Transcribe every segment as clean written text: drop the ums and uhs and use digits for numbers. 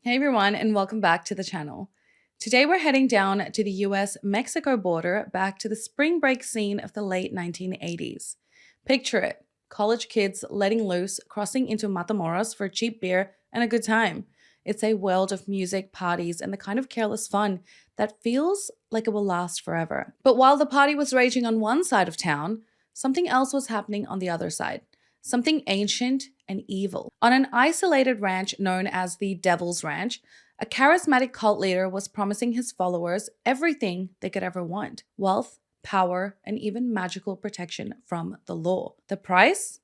Hey everyone, and welcome back to the channel. Today we're heading down to the US-Mexico border back to the spring break scene of the late 1980s. Picture it, college kids letting loose, crossing into Matamoros for cheap beer and a good time. It's a world of music, parties, and the kind of careless fun that feels like it will last forever. But while the party was raging on one side of town, something else was happening on the other side. Something ancient and evil. On an isolated ranch known as the Devil's Ranch, a charismatic cult leader was promising his followers everything they could ever want: wealth, power, and even magical protection from the law. The price?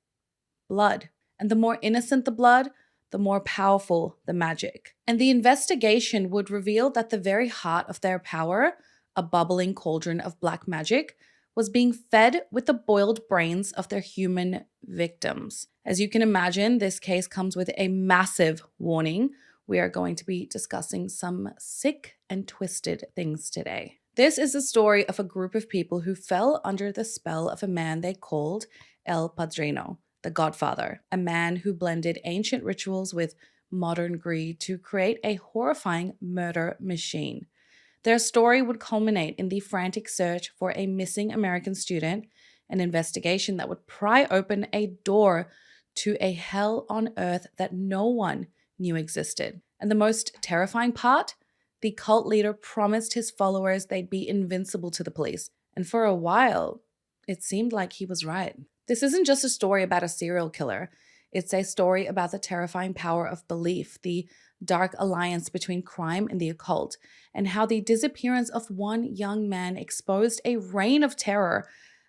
Blood. And the more innocent the blood, the more powerful the magic. And the investigation would reveal that the very heart of their power, a bubbling cauldron of black magic, was being fed with the boiled brains of their human victims. As you can imagine, this case comes with a massive warning. We are going to be discussing some sick and twisted things today. This is the story of a group of people who fell under the spell of a man they called El Padrino, the Godfather, a man who blended ancient rituals with modern greed to create a horrifying murder machine. Their story would culminate in the frantic search for a missing American student, an investigation that would pry open a door to a hell on earth that no one knew existed. And the most terrifying part? The cult leader promised his followers they'd be invincible to the police. And for a while, it seemed like he was right. This isn't just a story about a serial killer. It's a story about the terrifying power of belief, the dark alliance between crime and the occult, and how the disappearance of one young man exposed a reign of terror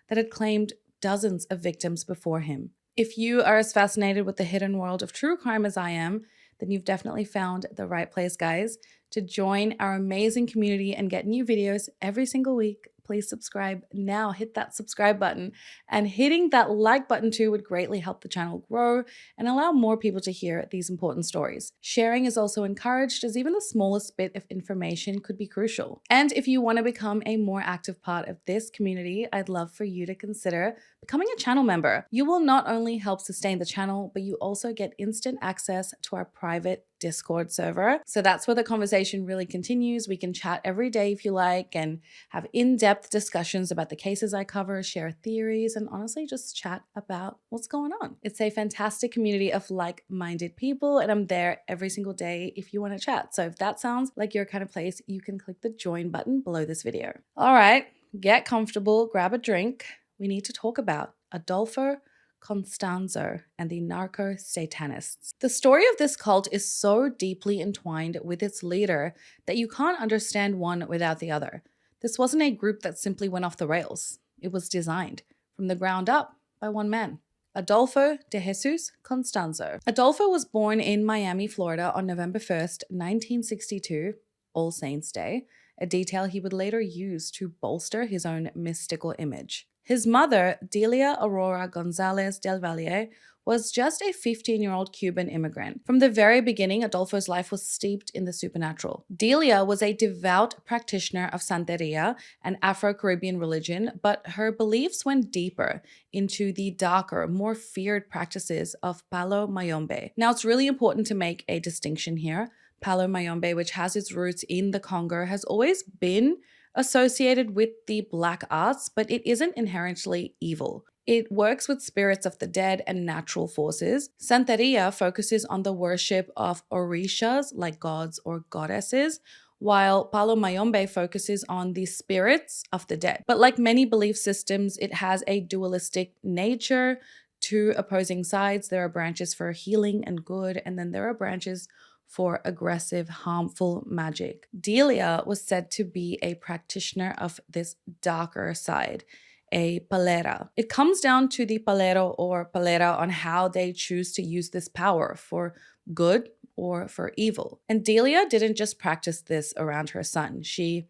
that had claimed dozens of victims before him. If you are as fascinated with the hidden world of true crime as I am, then you've definitely found the right place, guys. To join our amazing community and get new videos every single week, please subscribe now. Hit that subscribe button, and hitting that like button too would greatly help the channel grow and allow more people to hear these important stories. Sharing is also encouraged, as even the smallest bit of information could be crucial. And if you want to become a more active part of this community, I'd love for you to consider becoming a channel member. You will not only help sustain the channel, but you also get instant access to our private Discord server. So that's where the conversation really continues. We can chat every day if you like and have in-depth discussions about the cases I cover, share theories, and honestly just chat about what's going on. It's a fantastic community of like-minded people, and I'm there every single day if you want to chat. So if that sounds like your kind of place, you can click the join button below this video. All right, get comfortable, grab a drink. We need to talk about Adolfo Constanzo and the narco-satanists. The story of this cult is so deeply entwined with its leader that you can't understand one without the other. This wasn't a group that simply went off the rails. It was designed from the ground up by one man, Adolfo de Jesus Constanzo. Adolfo was born in Miami, Florida on November 1st, 1962, All Saints Day, a detail he would later use to bolster his own mystical image. His mother, Delia Aurora Gonzalez del Valle, was just a 15-year-old Cuban immigrant. From the very beginning, Adolfo's life was steeped in the supernatural. Delia was a devout practitioner of Santeria, an Afro-Caribbean religion, but her beliefs went deeper into the darker, more feared practices of Palo Mayombe. Now, it's really important to make a distinction here. Palo Mayombe, which has its roots in the Congo, has always been associated with the black arts, but it isn't inherently evil. It works with spirits of the dead and natural forces. Santeria focuses on the worship of orishas, like gods or goddesses, while Palo Mayombe focuses on the spirits of the dead. But like many belief systems, it has a dualistic nature, two opposing sides. There are branches for healing and good, and then there are branches for aggressive, harmful magic. Delia was said to be a practitioner of this darker side, a palera. It comes down to the palero or palera on how they choose to use this power, for good or for evil. And Delia didn't just practice this around her son. She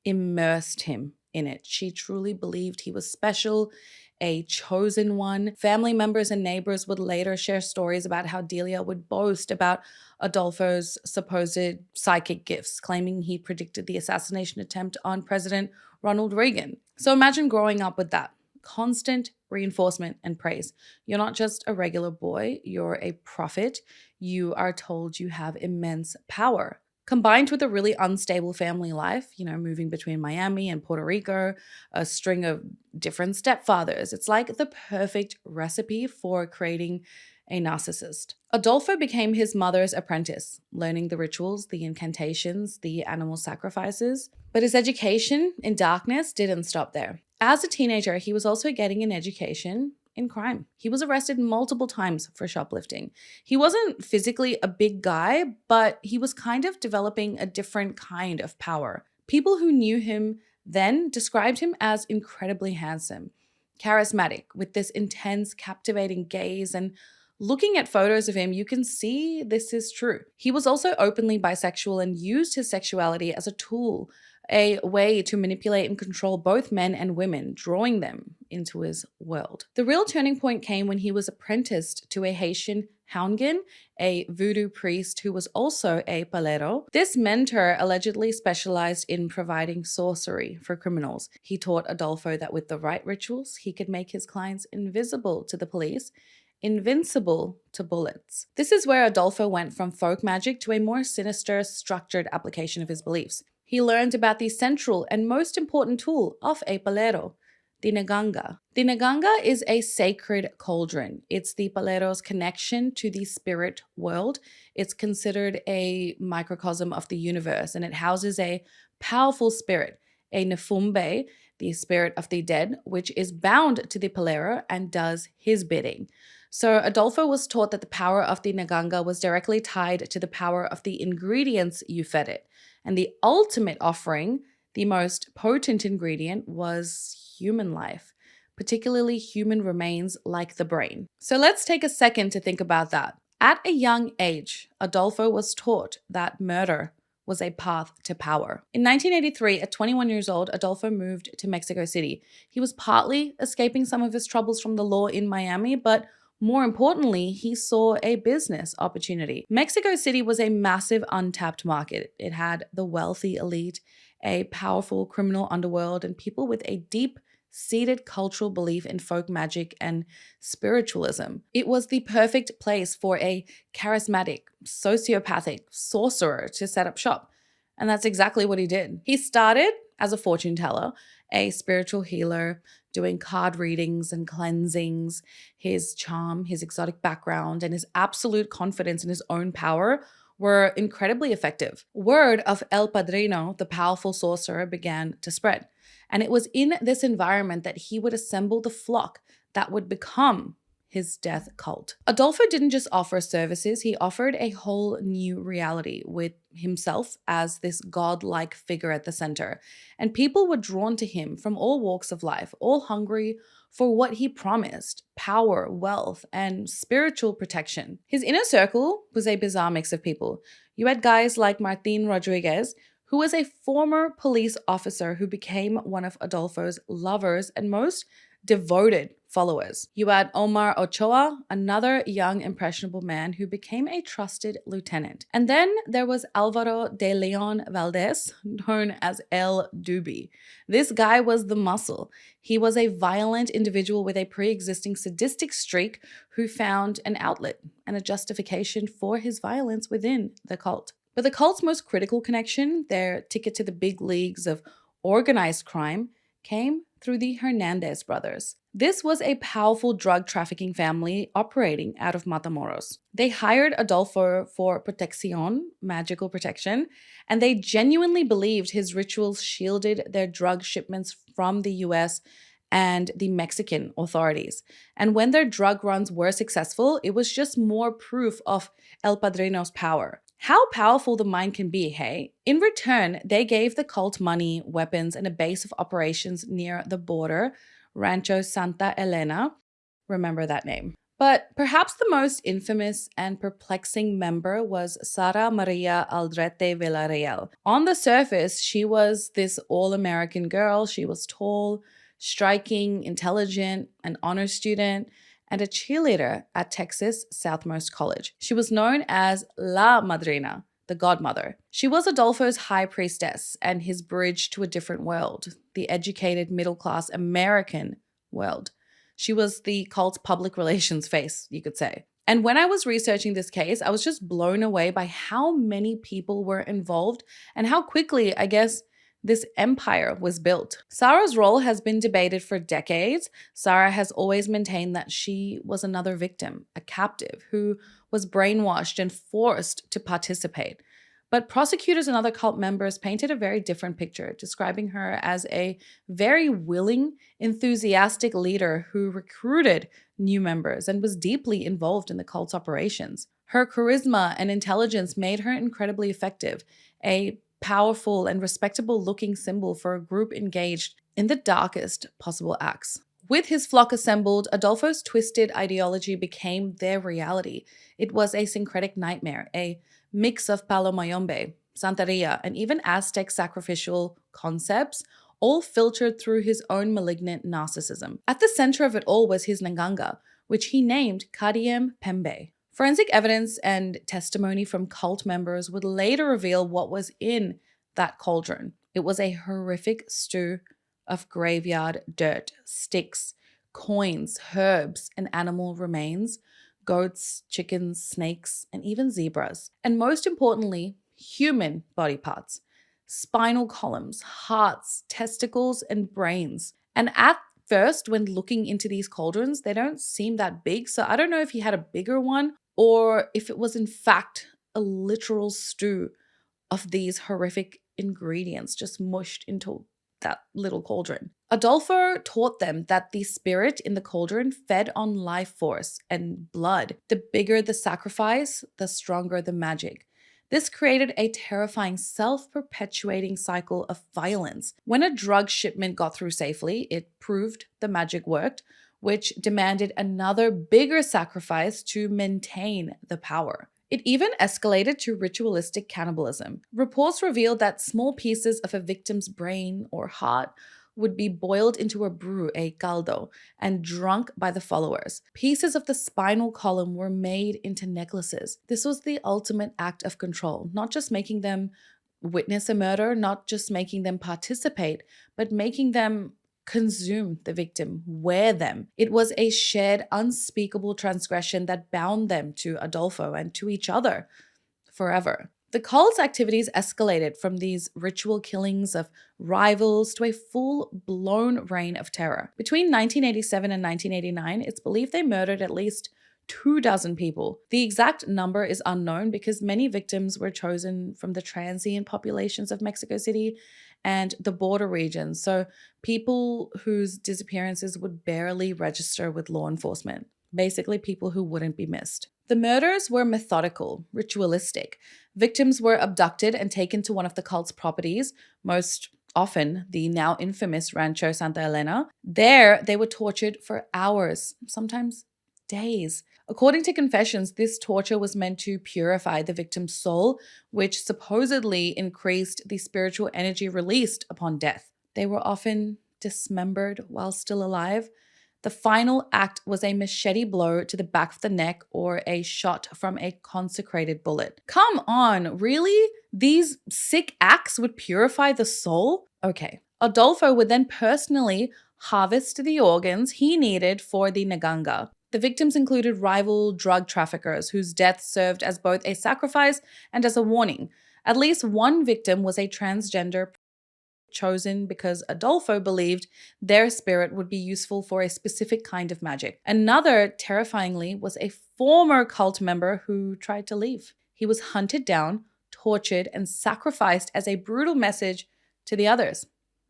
immersed him in it. She truly believed he was special, a chosen one. Family members and neighbors would later share stories about how Delia would boast about Adolfo's supposed psychic gifts, claiming he predicted the assassination attempt on President Ronald Reagan. So imagine growing up with that constant reinforcement, and praise. You're not just a regular boy, you're a prophet. You are told you have immense power. Combined with a really unstable family life, moving between Miami and Puerto Rico, a string of different stepfathers, it's like the perfect recipe for creating a narcissist. Adolfo became his mother's apprentice, learning the rituals, the incantations, the animal sacrifices. But his education in darkness didn't stop there. As a teenager, he was also getting an education in crime. He was arrested multiple times for shoplifting. He wasn't physically a big guy, but he was kind of developing a different kind of power. People who knew him then described him as incredibly handsome, charismatic, with this intense, captivating gaze. And looking at photos of him, you can see this is true. He was also openly bisexual and used his sexuality as a tool, a way to manipulate and control both men and women, drawing them into his world. The real turning point came when he was apprenticed to a Haitian houngan, a voodoo priest who was also a palero. This mentor allegedly specialized in providing sorcery for criminals. He taught Adolfo that with the right rituals, he could make his clients invisible to the police, invincible to bullets. This is where Adolfo went from folk magic to a more sinister, structured application of his beliefs. He learned about the central and most important tool of a palero, the naganga. The naganga is a sacred cauldron. It's the palero's connection to the spirit world. It's considered a microcosm of the universe, and it houses a powerful spirit, a nefumbe, the spirit of the dead, which is bound to the palero and does his bidding. So Adolfo was taught that the power of the naganga was directly tied to the power of the ingredients you fed it. And the ultimate offering, the most potent ingredient, was human life, particularly human remains like the brain. So let's take a second to think about that. At a young age, Adolfo was taught that murder was a path to power. In 1983, at 21 years old, Adolfo moved to Mexico City. He was partly escaping some of his troubles from the law in Miami, but more importantly, he saw a business opportunity. Mexico City was a massive untapped market. It had the wealthy elite, a powerful criminal underworld, and people with a deep-seated cultural belief in folk magic and spiritualism. It was the perfect place for a charismatic, sociopathic sorcerer to set up shop. And that's exactly what he did. He started as a fortune teller, a spiritual healer, doing card readings and cleansings. His charm, his exotic background, and his absolute confidence in his own power were incredibly effective. Word of El Padrino, the powerful sorcerer, began to spread. And it was in this environment that he would assemble the flock that would become his death cult. Adolfo didn't just offer services, he offered a whole new reality with himself as this godlike figure at the center. And people were drawn to him from all walks of life, all hungry for what he promised: power, wealth, and spiritual protection. His inner circle was a bizarre mix of people. You had guys like Martin Rodriguez, who was a former police officer who became one of Adolfo's lovers and most devoted followers. You had Omar Ochoa, another young, impressionable man who became a trusted lieutenant. And then there was Alvaro de Leon Valdez, known as El Dubi. This guy was the muscle. He was a violent individual with a pre-existing sadistic streak who found an outlet and a justification for his violence within the cult. But the cult's most critical connection, their ticket to the big leagues of organized crime, came through the Hernandez brothers. This was a powerful drug trafficking family operating out of Matamoros. They hired Adolfo for protección, magical protection, and they genuinely believed his rituals shielded their drug shipments from the US and the Mexican authorities. And when their drug runs were successful, it was just more proof of El Padrino's power. How powerful the mind can be, hey? In return, they gave the cult money, weapons, and a base of operations near the border, Rancho Santa Elena. Remember that name. But perhaps the most infamous and perplexing member was Sara Maria Aldrete Villarreal. On the surface, she was this all-American girl. She was tall, striking, intelligent, an honor student, and a cheerleader at Texas Southmost College. She was known as La Madrina, the godmother. She was Adolfo's high priestess and his bridge to a different world, the educated middle-class American world. She was the cult's public relations face, you could say. And when I was researching this case, I was just blown away by how many people were involved and how quickly, I guess, this empire was built. Zara's role has been debated for decades. Zara has always maintained that she was another victim, a captive, who was brainwashed and forced to participate. But prosecutors and other cult members painted a very different picture, describing her as a very willing, enthusiastic leader who recruited new members and was deeply involved in the cult's operations. Her charisma and intelligence made her incredibly effective, a powerful and respectable looking symbol for a group engaged in the darkest possible acts. With his flock assembled, Adolfo's twisted ideology became their reality. It was a syncretic nightmare, a mix of Palo Mayombe, Santeria, and even Aztec sacrificial concepts, all filtered through his own malignant narcissism. At the center of it all was his Nganga, which he named Kadiem Pembe. Forensic evidence and testimony from cult members would later reveal what was in that cauldron. It was a horrific stew of graveyard dirt, sticks, coins, herbs, and animal remains, goats, chickens, snakes, and even zebras. And most importantly, human body parts, spinal columns, hearts, testicles, and brains. And at first, when looking into these cauldrons, they don't seem that big. So I don't know if he had a bigger one or if it was in fact a literal stew of these horrific ingredients just mushed into that little cauldron. Adolfo taught them that the spirit in the cauldron fed on life force and blood. The bigger the sacrifice, the stronger the magic. This created a terrifying self-perpetuating cycle of violence. When a drug shipment got through safely, it proved the magic worked, which demanded another bigger sacrifice to maintain the power. It even escalated to ritualistic cannibalism. Reports revealed that small pieces of a victim's brain or heart would be boiled into a brew, a caldo, and drunk by the followers. Pieces of the spinal column were made into necklaces. This was the ultimate act of control, not just making them witness a murder, not just making them participate, but making them consume the victim, wear them. It was a shared, unspeakable transgression that bound them to Adolfo and to each other forever. The cult's activities escalated from these ritual killings of rivals to a full-blown reign of terror. Between 1987 and 1989, it's believed they murdered at least 24 people. The exact number is unknown because many victims were chosen from the transient populations of Mexico City and the border regions, so people whose disappearances would barely register with law enforcement. Basically, people who wouldn't be missed. The murders were methodical, ritualistic. Victims were abducted and taken to one of the cult's properties, most often the now infamous Rancho Santa Elena. There, they were tortured for hours, sometimes days. According to confessions, this torture was meant to purify the victim's soul, which supposedly increased the spiritual energy released upon death. They were often dismembered while still alive. The final act was a machete blow to the back of the neck or a shot from a consecrated bullet. Come on, really? These sick acts would purify the soul? Okay. Adolfo would then personally harvest the organs he needed for the Nganga. The victims included rival drug traffickers whose deaths served as both a sacrifice and as a warning. At least one victim was a transgender chosen because Adolfo believed their spirit would be useful for a specific kind of magic. Another, terrifyingly, was a former cult member who tried to leave. He was hunted down, tortured, and sacrificed as a brutal message to the others.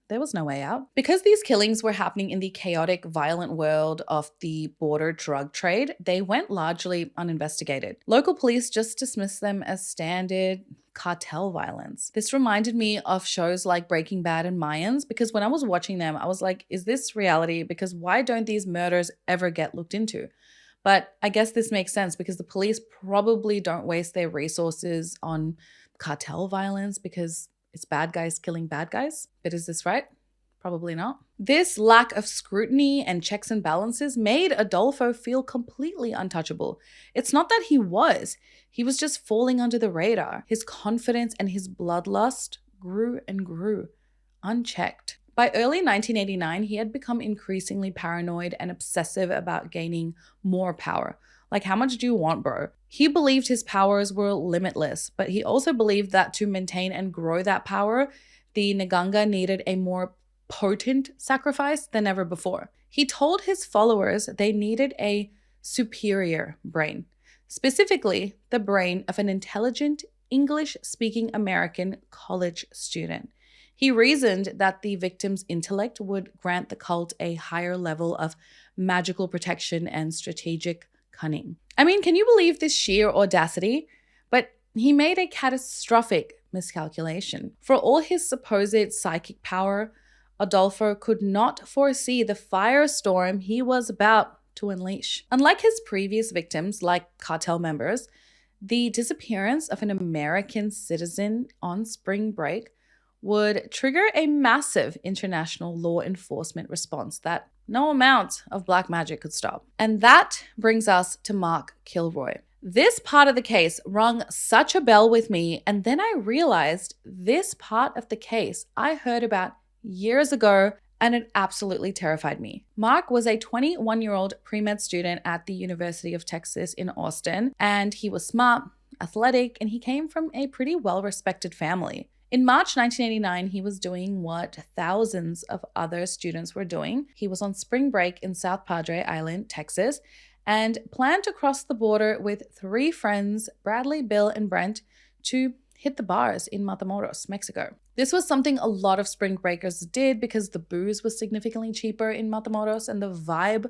There was no way out. Because these killings were happening in the chaotic, violent world of the border drug trade, they went largely uninvestigated. Local police just dismissed them as standard cartel violence. This reminded me of shows like Breaking Bad and Mayans, because when I was watching them, I was like, is this reality? Because why don't these murders ever get looked into? But I guess this makes sense because the police probably don't waste their resources on cartel violence because it's bad guys killing bad guys. But is this right? Probably not. This lack of scrutiny and checks and balances made Adolfo feel completely untouchable. It's not that he was just falling under the radar. His confidence and his bloodlust grew and grew, unchecked. By early 1989, he had become increasingly paranoid and obsessive about gaining more power. Like, how much do you want, bro? He believed his powers were limitless, but he also believed that to maintain and grow that power, the Nganga needed a more potent sacrifice than ever before. He told his followers they needed a superior brain, specifically the brain of an intelligent, English-speaking American college student. He reasoned that the victim's intellect would grant the cult a higher level of magical protection and strategic cunning. I mean, can you believe this sheer audacity? But he made a catastrophic miscalculation. For all his supposed psychic power, Adolfo could not foresee the firestorm he was about to unleash. Unlike his previous victims, like cartel members, the disappearance of an American citizen on spring break would trigger a massive international law enforcement response that no amount of black magic could stop. And that brings us to Mark Kilroy. This part of the case rung such a bell with me, and then I realized this part of the case I heard about years ago, and it absolutely terrified me. Mark was a 21-year-old pre-med student at the University of Texas in Austin, and he was smart, athletic, and he came from a pretty well-respected family. In March 1989, he was doing what thousands of other students were doing. He was on spring break in South Padre Island, Texas, and planned to cross the border with 3 friends, Bradley, Bill, and Brent, to hit the bars in Matamoros, Mexico. This was something a lot of spring breakers did because the booze was significantly cheaper in Matamoros and the vibe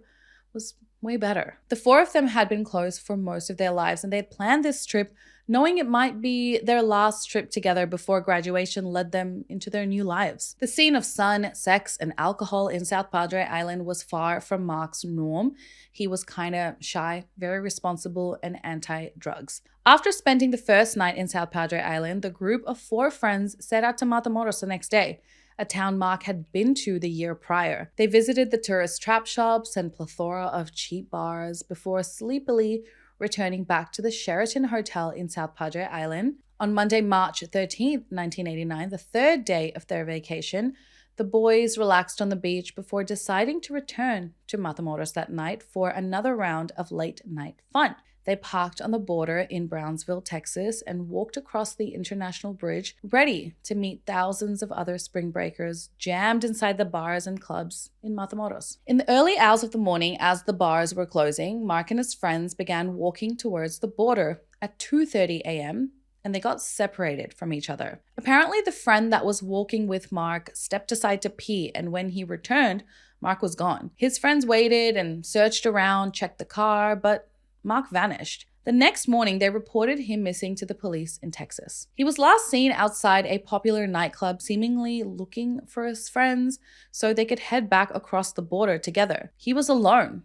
was way better. The 4 of them had been close for most of their lives, and they had planned this trip knowing it might be their last trip together before graduation led them into their new lives. The scene of sun, sex, and alcohol in South Padre Island was far from Mark's norm. He was kind of shy, very responsible, and anti-drugs. After spending the first night in South Padre Island, the group of 4 friends set out to Matamoros the next day, a town Mark had been to the year prior. They visited the tourist trap shops and plethora of cheap bars before sleepily returning back to the Sheraton Hotel in South Padre Island. On Monday, March 13th, 1989, the 3rd day of their vacation, the boys relaxed on the beach before deciding to return to Matamoros that night for another round of late-night fun. They parked on the border in Brownsville, Texas, and walked across the International Bridge, ready to meet thousands of other spring breakers jammed inside the bars and clubs in Matamoros. In the early hours of the morning, as the bars were closing, Mark and his friends began walking towards the border at 2:30 a.m., and they got separated from each other. Apparently, the friend that was walking with Mark stepped aside to pee, and when he returned, Mark was gone. His friends waited and searched around, checked the car, but Mark vanished. The next morning, they reported him missing to the police in Texas. He was last seen outside a popular nightclub, seemingly looking for his friends so they could head back across the border together. He was alone,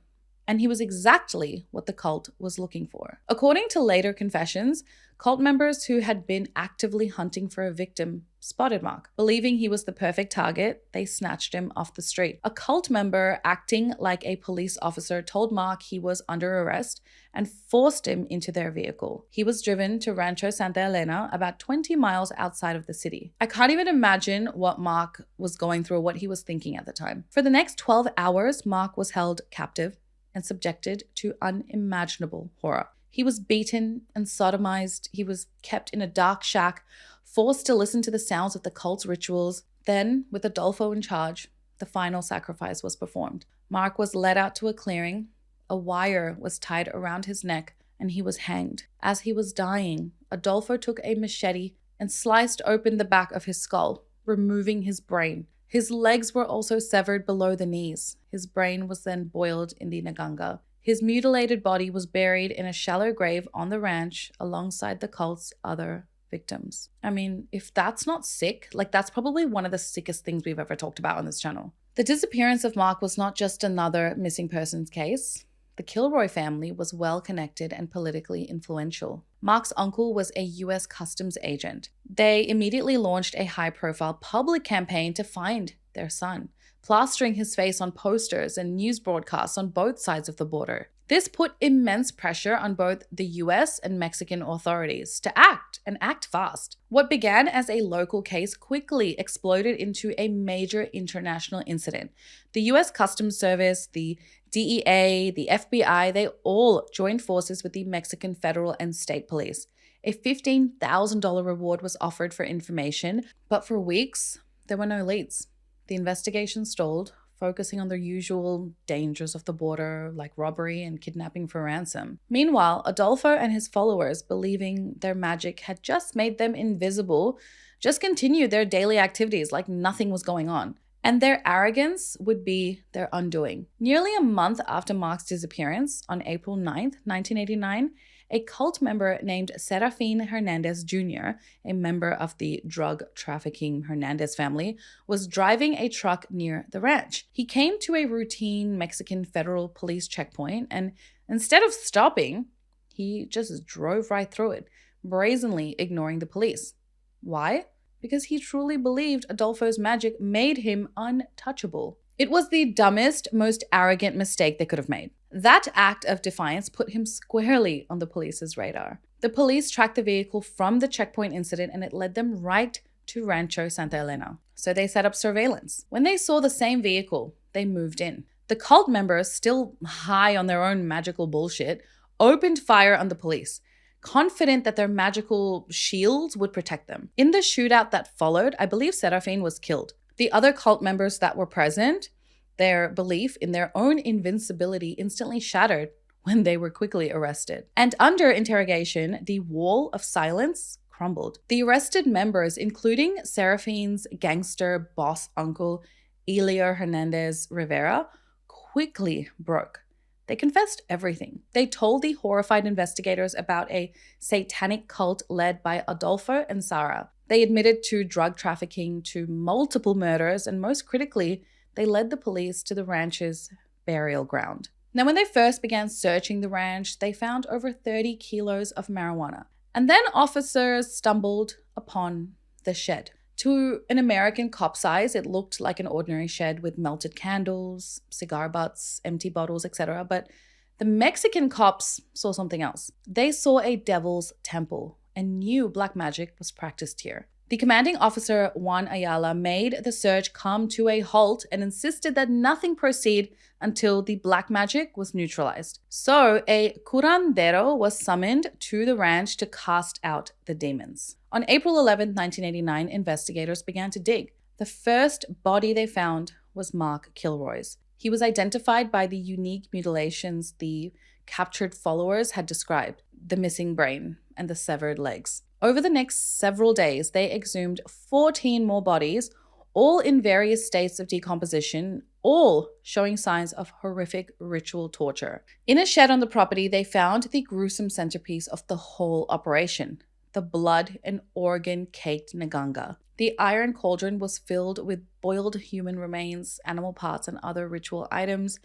and he was exactly what the cult was looking for. According to later confessions, cult members who had been actively hunting for a victim spotted Mark. Believing he was the perfect target, they snatched him off the street. A cult member acting like a police officer told Mark he was under arrest and forced him into their vehicle. He was driven to Rancho Santa Elena, about 20 miles outside of the city. I can't even imagine what Mark was going through or what he was thinking at the time. For the next 12 hours, Mark was held captive and subjected to unimaginable horror. He was beaten and sodomized. He was kept in a dark shack, forced to listen to the sounds of the cult's rituals. Then, with Adolfo in charge, the final sacrifice was performed. Mark was led out to a clearing. A wire was tied around his neck, and he was hanged. As he was dying, Adolfo took a machete and sliced open the back of his skull, removing his brain. His legs were also severed below the knees. His brain was then boiled in the Nganga. His mutilated body was buried in a shallow grave on the ranch alongside the cult's other victims. I mean, if that's not sick, that's probably one of the sickest things we've ever talked about on this channel. The disappearance of Mark was not just another missing persons case. The Kilroy family was well connected and politically influential. Mark's uncle was a US customs agent. They immediately launched a high-profile public campaign to find their son, plastering his face on posters and news broadcasts on both sides of the border. This put immense pressure on both the US and Mexican authorities to act and act fast. What began as a local case quickly exploded into a major international incident. The US Customs Service, the DEA, the FBI, they all joined forces with the Mexican federal and state police. A $15,000 reward was offered for information, but for weeks, there were no leads. The investigation stalled, focusing on the usual dangers of the border, like robbery and kidnapping for ransom. Meanwhile, Adolfo and his followers, believing their magic had just made them invisible, just continued their daily activities like nothing was going on. And their arrogance would be their undoing. Nearly a month after Mark's disappearance, on April 9th, 1989, a cult member named Serafin Hernandez Jr., a member of the drug trafficking Hernandez family, was driving a truck near the ranch. He came to a routine Mexican federal police checkpoint, and instead of stopping, he just drove right through it, brazenly ignoring the police. Why? Because he truly believed Adolfo's magic made him untouchable. It was the dumbest, most arrogant mistake they could have made. That act of defiance put him squarely on the police's radar. The police tracked the vehicle from the checkpoint incident and it led them right to Rancho Santa Elena. So they set up surveillance. When they saw the same vehicle, they moved in. The cult members, still high on their own magical bullshit, opened fire on the police, confident that their magical shields would protect them. In the shootout that followed, I believe Serafin was killed. The other cult members that were present, their belief in their own invincibility instantly shattered when they were quickly arrested. And under interrogation, the wall of silence crumbled. The arrested members, including Serafin's gangster boss uncle, Elio Hernandez Rivera, quickly broke. They confessed everything. They told the horrified investigators about a satanic cult led by Adolfo and Zara. They admitted to drug trafficking, to multiple murders, and most critically, they led the police to the ranch's burial ground. Now, when they first began searching the ranch, they found over 30 kilos of marijuana. And then officers stumbled upon the shed. To an American cop's eyes, it looked like an ordinary shed with melted candles, cigar butts, empty bottles, etc. But the Mexican cops saw something else. They saw a devil's temple and knew black magic was practiced here. The commanding officer, Juan Ayala, made the search come to a halt and insisted that nothing proceed until the black magic was neutralized. So a curandero was summoned to the ranch to cast out the demons. On April 11, 1989, investigators began to dig. The first body they found was Mark Kilroy's. He was identified by the unique mutilations the captured followers had described, the missing brain and the severed legs. Over the next several days, they exhumed 14 more bodies, all in various states of decomposition, all showing signs of horrific ritual torture. In a shed on the property, they found the gruesome centerpiece of the whole operation, the blood and organ-caked nganga. The iron cauldron was filled with boiled human remains, animal parts, and other ritual items.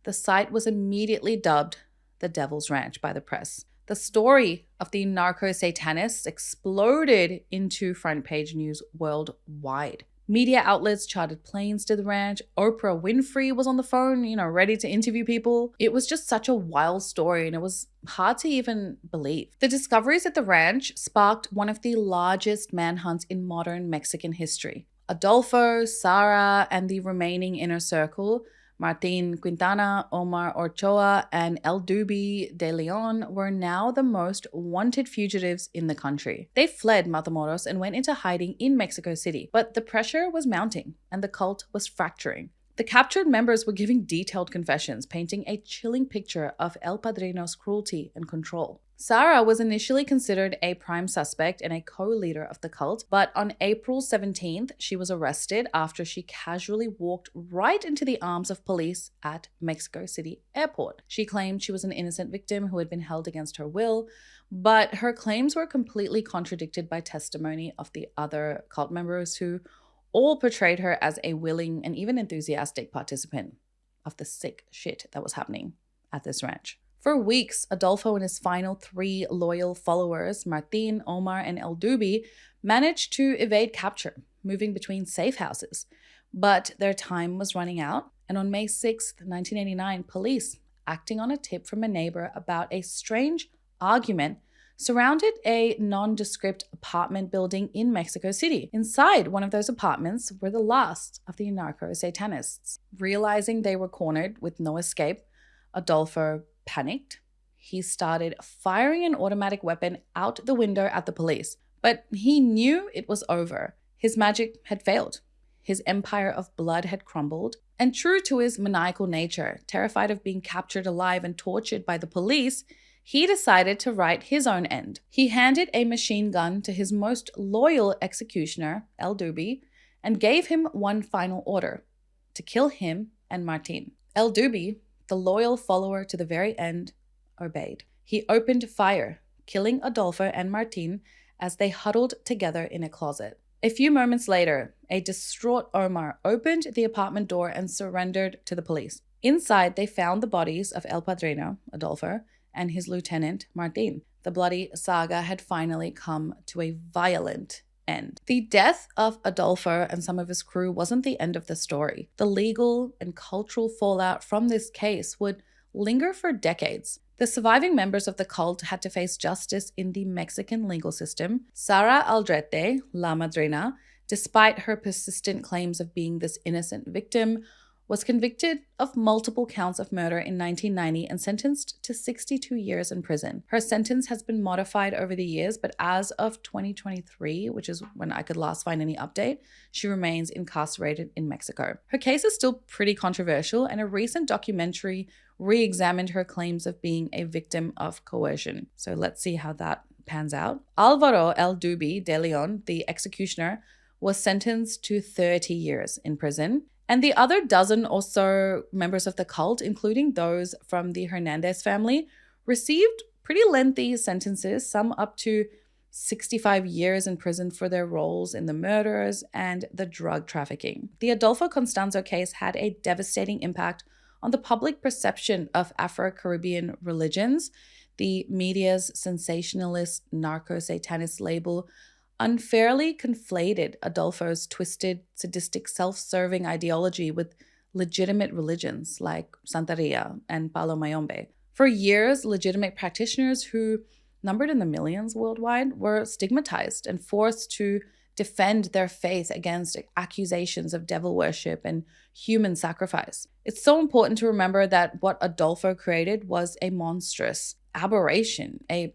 The site was immediately dubbed the Devil's Ranch by the press. The story of the narco-satanists exploded into front-page news worldwide. Media outlets chartered planes to the ranch. Oprah Winfrey was on the phone, ready to interview people. It was just such a wild story, and it was hard to even believe. The discoveries at the ranch sparked one of the largest manhunts in modern Mexican history. Adolfo, Zara, and the remaining inner circle, Martin Quintana, Omar Ochoa, and El Dubi de Leon, were now the most wanted fugitives in the country. They fled Matamoros and went into hiding in Mexico City, but the pressure was mounting and the cult was fracturing. The captured members were giving detailed confessions, painting a chilling picture of El Padrino's cruelty and control. Zara was initially considered a prime suspect and a co-leader of the cult, but on April 17th, she was arrested after she casually walked right into the arms of police at Mexico City Airport. She claimed she was an innocent victim who had been held against her will, but her claims were completely contradicted by testimony of the other cult members who all portrayed her as a willing and even enthusiastic participant of the sick shit that was happening at this ranch. For weeks, Adolfo and his final 3 loyal followers, Martin, Omar, and El Dubi, managed to evade capture, moving between safe houses. But their time was running out, and on May 6, 1989, police acting on a tip from a neighbor about a strange argument surrounded a nondescript apartment building in Mexico City. Inside one of those apartments were the last of the narco-satanists. Realizing they were cornered with no escape, Adolfo panicked. He started firing an automatic weapon out the window at the police. But he knew it was over. His magic had failed. His empire of blood had crumbled. And true to his maniacal nature, terrified of being captured alive and tortured by the police, he decided to write his own end. He handed a machine gun to his most loyal executioner, El Dubi, and gave him one final order: to kill him and Martin. El Dubi, the loyal follower to the very end, obeyed. He opened fire, killing Adolfo and Martin as they huddled together in a closet. A few moments later, a distraught Omar opened the apartment door and surrendered to the police. Inside, they found the bodies of El Padrino, Adolfo, and his lieutenant, Martin. The bloody saga had finally come to a violent end. The death of Adolfo and some of his crew wasn't the end of the story. The legal and cultural fallout from this case would linger for decades. The surviving members of the cult had to face justice in the Mexican legal system. Zara Aldrete, La Madrina, despite her persistent claims of being this innocent victim, was convicted of multiple counts of murder in 1990 and sentenced to 62 years in prison. Her sentence has been modified over the years, but as of 2023, which is when I could last find any update, she remains incarcerated in Mexico. Her case is still pretty controversial, and a recent documentary re-examined her claims of being a victim of coercion. So let's see how that pans out. Alvaro El Dubi de Leon, the executioner, was sentenced to 30 years in prison. And the other dozen or so members of the cult, including those from the Hernandez family, received pretty lengthy sentences, some up to 65 years in prison for their roles in the murders and the drug trafficking. The Adolfo Constanzo case had a devastating impact on the public perception of Afro-Caribbean religions. The media's sensationalist narco-satanist label unfairly conflated Adolfo's twisted, sadistic, self-serving ideology with legitimate religions like Santeria and Palo Mayombe. For years, legitimate practitioners who numbered in the millions worldwide were stigmatized and forced to defend their faith against accusations of devil worship and human sacrifice. It's so important to remember that what Adolfo created was a monstrous aberration, a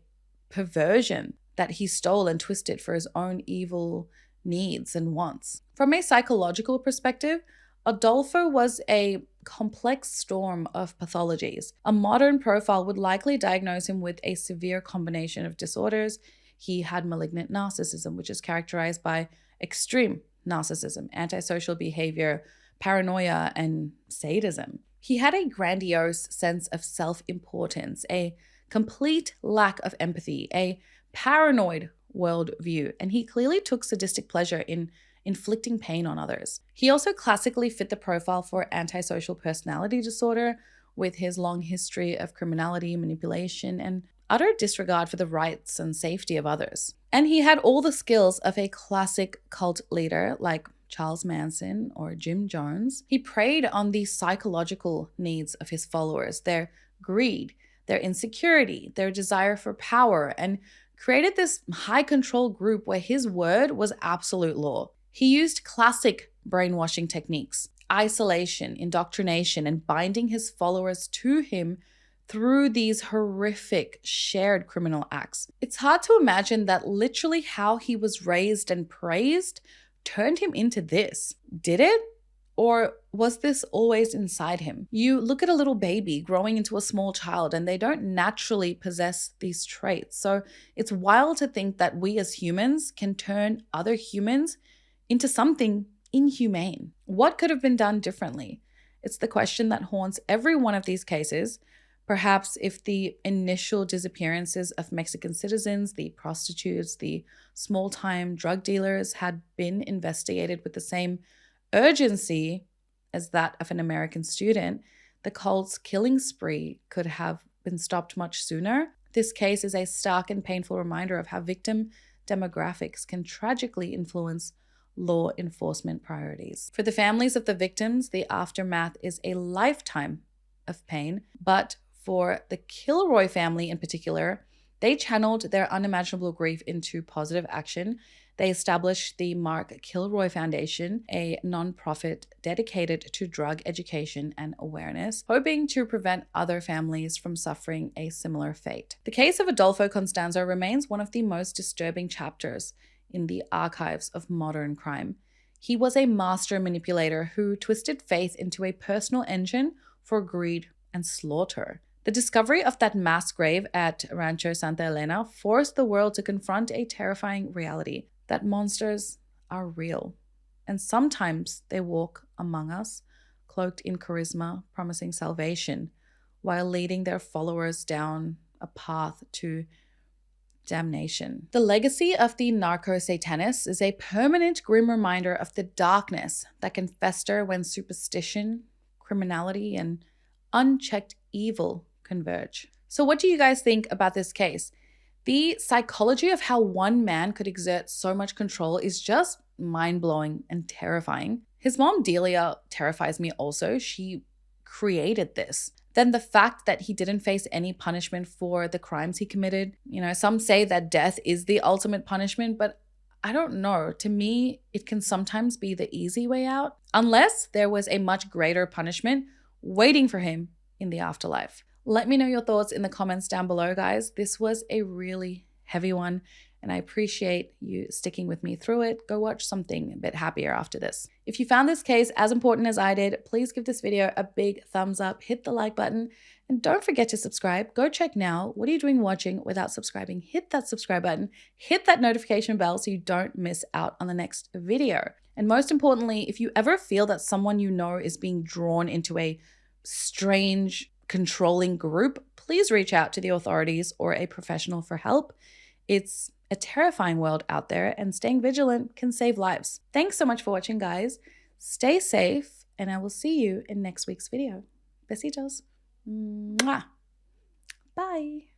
perversion that he stole and twisted for his own evil needs and wants. From a psychological perspective, Adolfo was a complex storm of pathologies. A modern profile would likely diagnose him with a severe combination of disorders. He had malignant narcissism, which is characterized by extreme narcissism, antisocial behavior, paranoia, and sadism. He had a grandiose sense of self-importance, a complete lack of empathy, a paranoid worldview, and he clearly took sadistic pleasure in inflicting pain on others. He also classically fit the profile for antisocial personality disorder, with his long history of criminality, manipulation, and utter disregard for the rights and safety of others. And he had all the skills of a classic cult leader like Charles Manson or Jim Jones. He preyed on the psychological needs of his followers, their greed, their insecurity, their desire for power, and created this high control group where his word was absolute law. He used classic brainwashing techniques, isolation, indoctrination, and binding his followers to him through these horrific shared criminal acts. It's hard to imagine that literally how he was raised and praised turned him into this. Did it? Or was this always inside him? You look at a little baby growing into a small child and they don't naturally possess these traits. So it's wild to think that we as humans can turn other humans into something inhumane. What could have been done differently? It's the question that haunts every one of these cases. Perhaps if the initial disappearances of Mexican citizens, the prostitutes, the small-time drug dealers had been investigated with the same urgency as that of an American student, the cult's killing spree could have been stopped much sooner. This case is a stark and painful reminder of how victim demographics can tragically influence law enforcement priorities. For the families of the victims, the aftermath is a lifetime of pain, but For the Kilroy family in particular, they channeled their unimaginable grief into positive action. They established the Mark Kilroy Foundation, a nonprofit dedicated to drug education and awareness, hoping to prevent other families from suffering a similar fate. The case of Adolfo Constanzo remains one of the most disturbing chapters in the archives of modern crime. He was a master manipulator who twisted faith into a personal engine for greed and slaughter. The discovery of that mass grave at Rancho Santa Elena forced the world to confront a terrifying reality: that monsters are real. And sometimes they walk among us, cloaked in charisma, promising salvation, while leading their followers down a path to damnation. The legacy of the narco-satanists is a permanent grim reminder of the darkness that can fester when superstition, criminality, and unchecked evil converge. So what do you guys think about this case? The psychology of how one man could exert so much control is just mind-blowing and terrifying. His mom, Delia, terrifies me also. She created this. Then the fact that he didn't face any punishment for the crimes he committed. Some say that death is the ultimate punishment, but I don't know. To me, it can sometimes be the easy way out, unless there was a much greater punishment waiting for him in the afterlife. Let me know your thoughts in the comments down below, guys. This was a really heavy one, and I appreciate you sticking with me through it. Go watch something a bit happier after this. If you found this case as important as I did, please give this video a big thumbs up, hit the like button, and don't forget to subscribe. Go check now. What are you doing watching without subscribing? Hit that subscribe button, hit that notification bell so you don't miss out on the next video. And most importantly, if you ever feel that someone you know is being drawn into a strange, controlling group, please reach out to the authorities or a professional for help. It's a terrifying world out there, and staying vigilant can save lives. Thanks so much for watching, guys. Stay safe, and I will see you in next week's video. Besitos. Mwah. Bye.